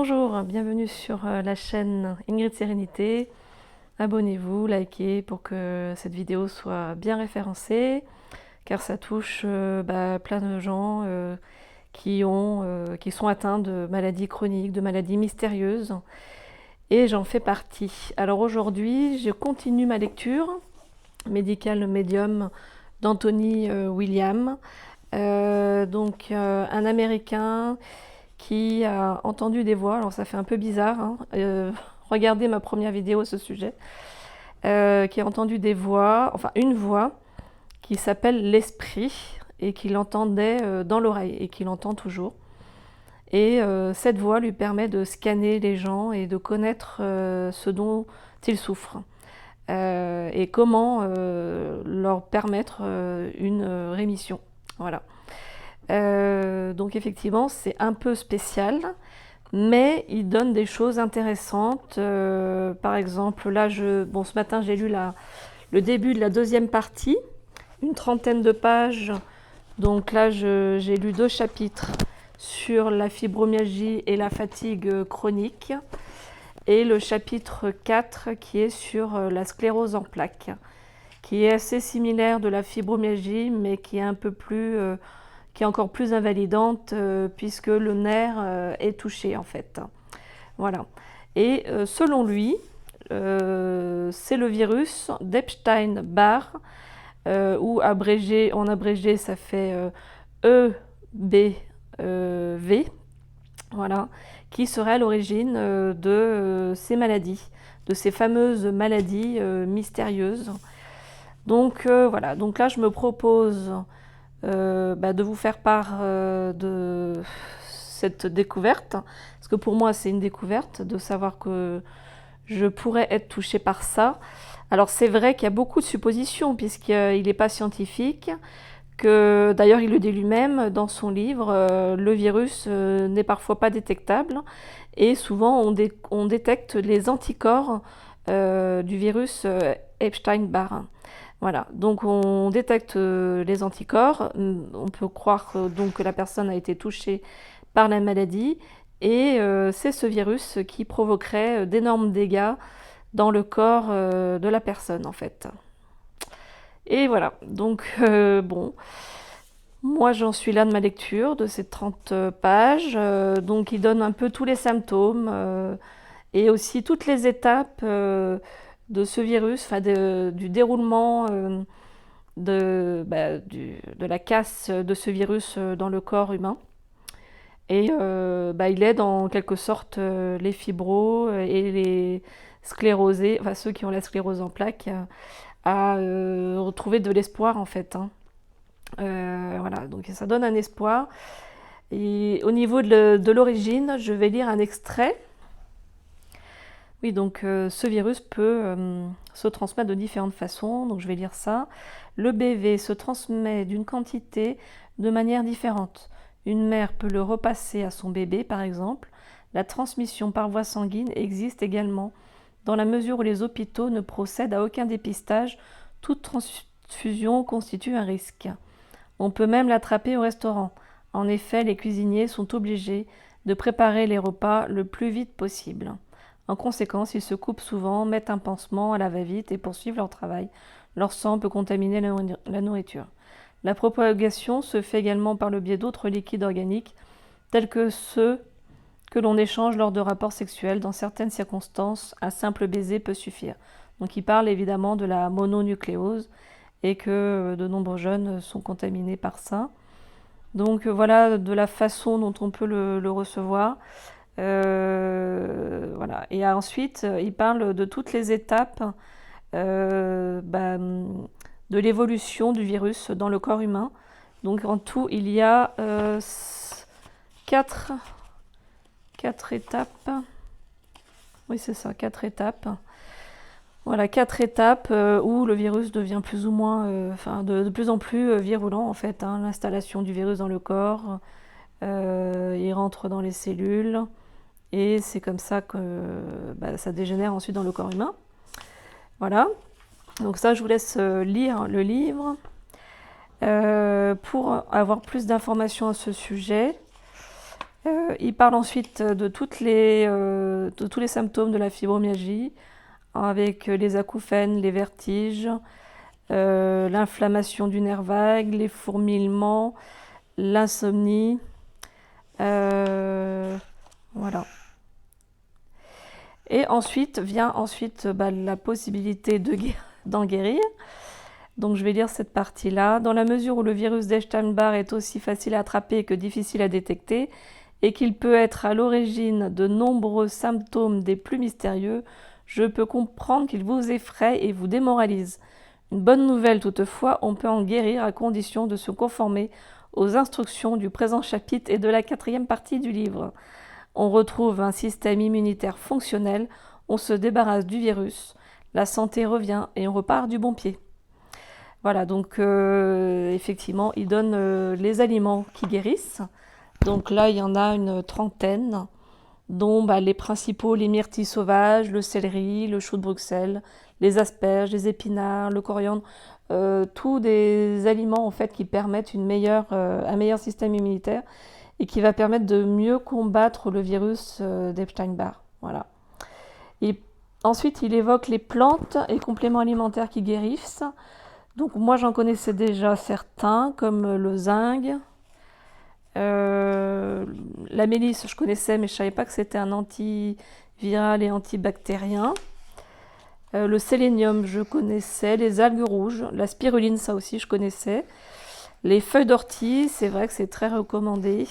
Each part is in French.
Bonjour, bienvenue sur la chaîne Ingrid Sérénité. Abonnez-vous, likez pour que cette vidéo soit bien référencée, car ça touche plein de gens qui sont atteints de maladies chroniques, de maladies mystérieuses, et j'en fais partie. Alors aujourd'hui, je continue ma lecture, Medical Medium d'Anthony William, un Américain qui a entendu des voix. Alors ça fait un peu bizarre, hein. Regardez ma première vidéo à ce sujet, qui a entendu des voix, enfin une voix qui s'appelle l'esprit et qu'il entendait dans l'oreille et qu'il entend toujours. Et cette voix lui permet de scanner les gens et de connaître ce dont ils souffrent et comment leur permettre une rémission. Voilà. Donc effectivement, c'est un peu spécial, mais il donne des choses intéressantes. Par exemple, là, ce matin, j'ai lu le début de la deuxième partie, une trentaine de pages. Donc là, j'ai lu 2 chapitres sur la fibromyalgie et la fatigue chronique, et le chapitre 4 qui est sur la sclérose en plaques, qui est assez similaire de la fibromyalgie, mais qui est encore plus invalidante puisque le nerf est touché en fait. Voilà. Et selon lui, c'est le virus d'Epstein-Barr, ou en abrégé ça fait EBV, voilà, qui serait à l'origine de ces maladies, de ces fameuses maladies mystérieuses. Donc voilà, donc là je me propose de vous faire part de cette découverte, parce que pour moi c'est une découverte de savoir que je pourrais être touchée par ça. Alors c'est vrai qu'il y a beaucoup de suppositions puisqu'il n'est pas scientifique, que d'ailleurs il le dit lui-même dans son livre, le virus n'est parfois pas détectable et souvent on détecte les anticorps du virus Epstein-Barr. Voilà, donc on détecte les anticorps, on peut croire donc que la personne a été touchée par la maladie et c'est ce virus qui provoquerait d'énormes dégâts dans le corps de la personne en fait. Et voilà, donc bon, moi j'en suis là de ma lecture de ces 30 pages, donc il donne un peu tous les symptômes et aussi toutes les étapes de ce virus, du déroulement de la casse de ce virus dans le corps humain. Et il aide en quelque sorte les fibros et les sclérosés, enfin ceux qui ont la sclérose en plaques, à retrouver de l'espoir en fait, hein. Voilà, donc ça donne un espoir. Et au niveau de l'origine, je vais lire un extrait. Oui, donc ce virus peut se transmettre de différentes façons, donc je vais lire ça. Le BV se transmet d'une quantité de manière différente. Une mère peut le repasser à son bébé, par exemple. La transmission par voie sanguine existe également. Dans la mesure où les hôpitaux ne procèdent à aucun dépistage, toute transfusion constitue un risque. On peut même l'attraper au restaurant. En effet, les cuisiniers sont obligés de préparer les repas le plus vite possible. En conséquence, ils se coupent souvent, mettent un pansement à la va-vite et poursuivent leur travail. Leur sang peut contaminer la nourriture. La propagation se fait également par le biais d'autres liquides organiques, tels que ceux que l'on échange lors de rapports sexuels. Dans certaines circonstances, un simple baiser peut suffire. Donc il parle évidemment de la mononucléose et que de nombreux jeunes sont contaminés par ça. Donc voilà de la façon dont on peut le recevoir. Voilà. Et ensuite, il parle de toutes les étapes de l'évolution du virus dans le corps humain. Donc en tout, il y a 4 étapes. Oui, c'est ça, 4 étapes. Voilà, 4 étapes où le virus devient plus ou moins, de plus en plus virulent en fait, hein. L'installation du virus dans le corps, il rentre dans les cellules, et c'est comme ça que ça dégénère ensuite dans le corps humain. Voilà, donc ça je vous laisse lire le livre. Pour avoir plus d'informations à ce sujet, Il parle ensuite de tous les symptômes de la fibromyalgie, avec les acouphènes, les vertiges, l'inflammation du nerf vague, les fourmillements, l'insomnie. Voilà. Et ensuite vient la possibilité d'en guérir. Donc je vais lire cette partie-là. Dans la mesure où le virus d'Epstein-Barr est aussi facile à attraper que difficile à détecter, et qu'il peut être à l'origine de nombreux symptômes des plus mystérieux, je peux comprendre qu'il vous effraie et vous démoralise. Une bonne nouvelle toutefois, on peut en guérir à condition de se conformer aux instructions du présent chapitre et de la 4e partie du livre. On retrouve un système immunitaire fonctionnel, on se débarrasse du virus, la santé revient et on repart du bon pied. Voilà, donc effectivement, il donne les aliments qui guérissent. Donc là, il y en a une trentaine, dont les principaux, les myrtilles sauvages, le céleri, le chou de Bruxelles, les asperges, les épinards, le coriandre, tous des aliments en fait qui permettent un meilleur système immunitaire et qui va permettre de mieux combattre le virus d'Epstein-Barr. Voilà. Et ensuite, il évoque les plantes et compléments alimentaires qui guérissent. Donc moi, j'en connaissais déjà certains, comme le zinc. La mélisse, je connaissais, mais je ne savais pas que c'était un antiviral et antibactérien. Le sélénium, je connaissais. Les algues rouges, la spiruline, ça aussi, je connaissais. Les feuilles d'ortie, c'est vrai que c'est très recommandé.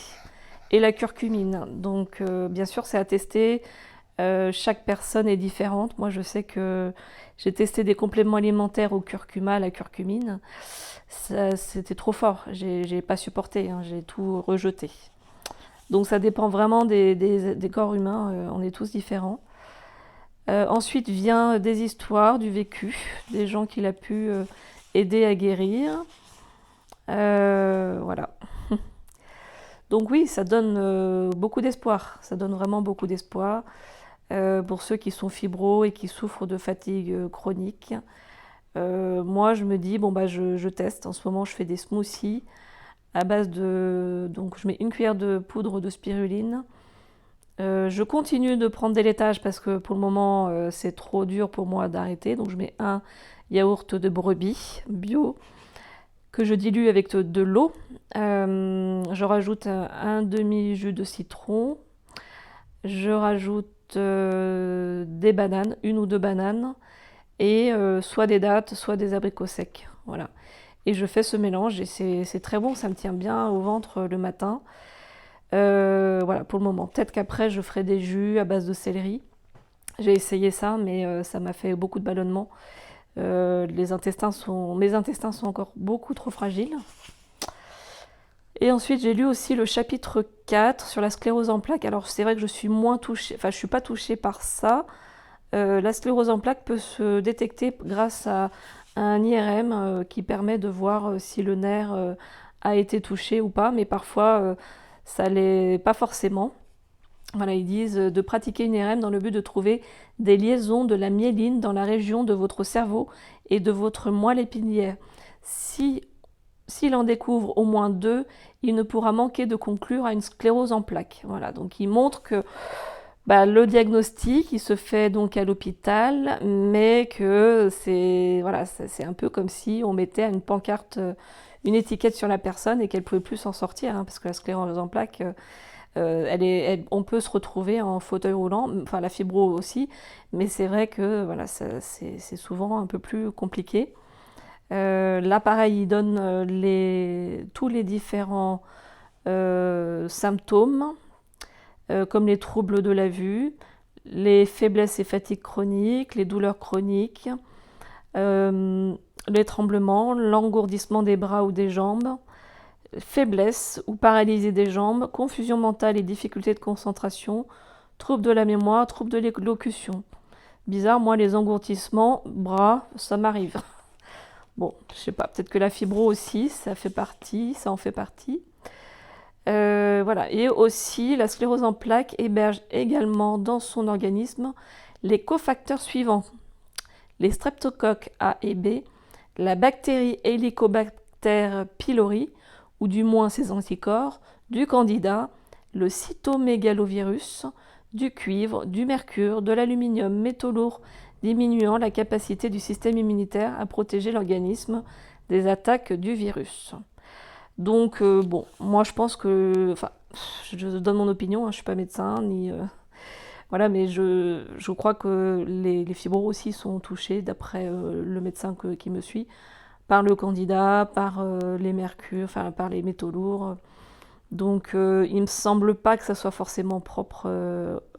Et la curcumine. Donc, bien sûr, c'est à tester. Chaque personne est différente. Moi, je sais que j'ai testé des compléments alimentaires au curcuma, à la curcumine. C'était trop fort. J'ai pas supporté. Hein, j'ai tout rejeté. Donc, ça dépend vraiment des corps humains. On est tous différents. Ensuite vient des histoires, du vécu, des gens qu'il a pu aider à guérir. Voilà. Donc oui, ça donne beaucoup d'espoir. Ça donne vraiment beaucoup d'espoir pour ceux qui sont fibros et qui souffrent de fatigue chronique. Moi, je me dis, je teste. En ce moment, je fais des smoothies à base de... Donc, je mets une cuillère de poudre de spiruline. Je continue de prendre des laitages parce que pour le moment, c'est trop dur pour moi d'arrêter. Donc, je mets un yaourt de brebis bio que je dilue avec de l'eau. Je rajoute un demi-jus de citron. Je rajoute des bananes, une ou deux bananes, et soit des dattes, soit des abricots secs. Voilà. Et je fais ce mélange et c'est très bon, ça me tient bien au ventre le matin. Voilà, pour le moment. Peut-être qu'après, je ferai des jus à base de céleri. J'ai essayé ça, mais ça m'a fait beaucoup de ballonnements. Mes intestins sont encore beaucoup trop fragiles. Et ensuite, j'ai lu aussi le chapitre 4 sur la sclérose en plaques. Alors, c'est vrai que je suis moins touchée, enfin, je suis pas touchée par ça. La sclérose en plaques peut se détecter grâce à un IRM qui permet de voir si le nerf a été touché ou pas, mais parfois, ça l'est pas forcément. Voilà, ils disent de pratiquer une IRM dans le but de trouver des liaisons de la myéline dans la région de votre cerveau et de votre moelle épinière. S'il en découvre au moins 2, il ne pourra manquer de conclure à une sclérose en plaques. Voilà, donc il montre que le diagnostic, il se fait donc à l'hôpital, mais que c'est un peu comme si on mettait à une pancarte une étiquette sur la personne et qu'elle ne pouvait plus s'en sortir, hein, parce que la sclérose en plaques, on peut se retrouver en fauteuil roulant, enfin la fibro aussi, mais c'est vrai que c'est souvent un peu plus compliqué. Là, pareil, il donne tous les différents symptômes, comme les troubles de la vue, les faiblesses et fatigues chroniques, les douleurs chroniques, les tremblements, l'engourdissement des bras ou des jambes, faiblesse ou paralysie des jambes, confusion mentale et difficultés de concentration, troubles de la mémoire, troubles de l'élocution. Bizarre, moi, les engourdissements, bras, ça m'arrive. Bon, je sais pas, peut-être que la fibro aussi, ça en fait partie. Voilà. Et aussi, la sclérose en plaques héberge également dans son organisme les cofacteurs suivants: les streptocoques A et B, la bactérie Helicobacter pylori, ou du moins ses anticorps, du candida, le cytomégalovirus, du cuivre, du mercure, de l'aluminium, métaux lourds, diminuant la capacité du système immunitaire à protéger l'organisme des attaques du virus. Donc, bon, moi je pense que, enfin, je donne mon opinion, hein, je ne suis pas médecin, ni... voilà, mais je crois que les fibros aussi sont touchés, d'après le médecin qui me suit, par le candida, par les mercures, enfin par les métaux lourds. Donc il ne me semble pas que ça soit forcément propre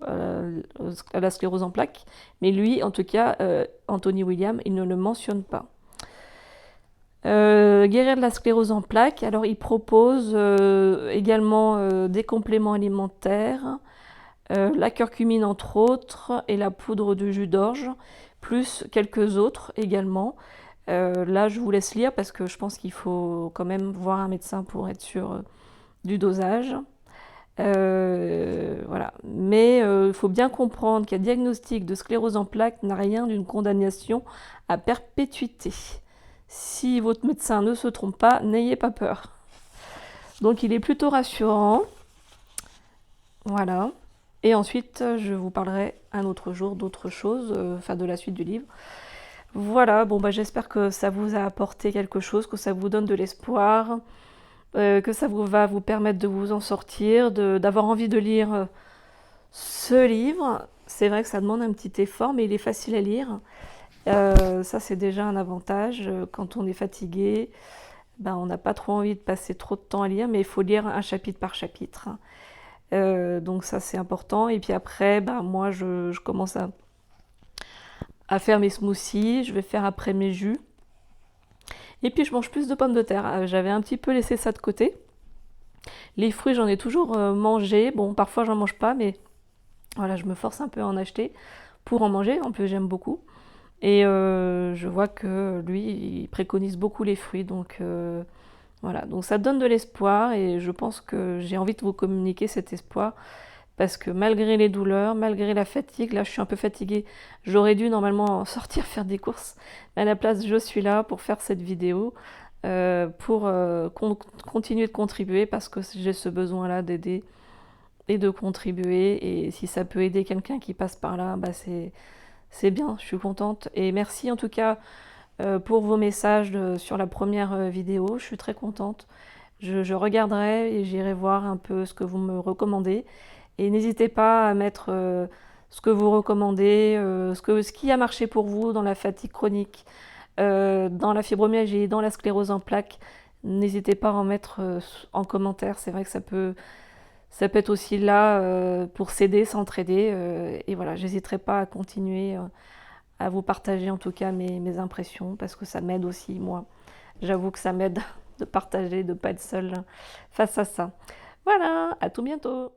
à la sclérose en plaques, mais lui, en tout cas, Anthony William, il ne le mentionne pas. Guérir de la sclérose en plaques, alors il propose également des compléments alimentaires, la curcumine entre autres, et la poudre de jus d'orge, plus quelques autres également. Là, je vous laisse lire parce que je pense qu'il faut quand même voir un médecin pour être sûr du dosage. Voilà. Mais il faut bien comprendre qu'un diagnostic de sclérose en plaques n'a rien d'une condamnation à perpétuité. Si votre médecin ne se trompe pas, n'ayez pas peur. Donc il est plutôt rassurant. Voilà. Et ensuite, je vous parlerai un autre jour d'autres choses, enfin de la suite du livre. Voilà, bon bah j'espère que ça vous a apporté quelque chose, que ça vous donne de l'espoir, que ça va vous permettre de vous en sortir, d'avoir envie de lire ce livre. C'est vrai que ça demande un petit effort, mais il est facile à lire. Ça c'est déjà un avantage. Quand on est fatigué, ben, on n'a pas trop envie de passer trop de temps à lire, mais il faut lire un chapitre par chapitre. Donc ça c'est important. Et puis après, ben, moi je commence à faire mes smoothies, je vais faire après mes jus. Et puis je mange plus de pommes de terre. J'avais un petit peu laissé ça de côté. Les fruits, j'en ai toujours mangé. Bon, parfois j'en mange pas, mais voilà, je me force un peu à en acheter pour en manger. En plus, j'aime beaucoup. Et je vois que lui, il préconise beaucoup les fruits. Donc voilà, donc ça donne de l'espoir et je pense que j'ai envie de vous communiquer cet espoir. Parce que malgré les douleurs, malgré la fatigue, là je suis un peu fatiguée, j'aurais dû normalement sortir faire des courses, mais à la place je suis là pour faire cette vidéo, pour continuer de contribuer parce que j'ai ce besoin-là d'aider et de contribuer, et si ça peut aider quelqu'un qui passe par là, bah c'est bien, je suis contente. Et merci en tout cas pour vos messages sur la première vidéo, je suis très contente. Je regarderai et j'irai voir un peu ce que vous me recommandez. Et n'hésitez pas à mettre ce que vous recommandez, ce qui a marché pour vous dans la fatigue chronique, dans la fibromyalgie, dans la sclérose en plaques. N'hésitez pas à en mettre en commentaire. C'est vrai que ça peut être aussi là pour s'aider, s'entraider. Et voilà, j'hésiterai pas à continuer à vous partager en tout cas mes impressions parce que ça m'aide aussi, moi. J'avoue que ça m'aide de partager, de ne pas être seule face à ça. Voilà, à tout bientôt.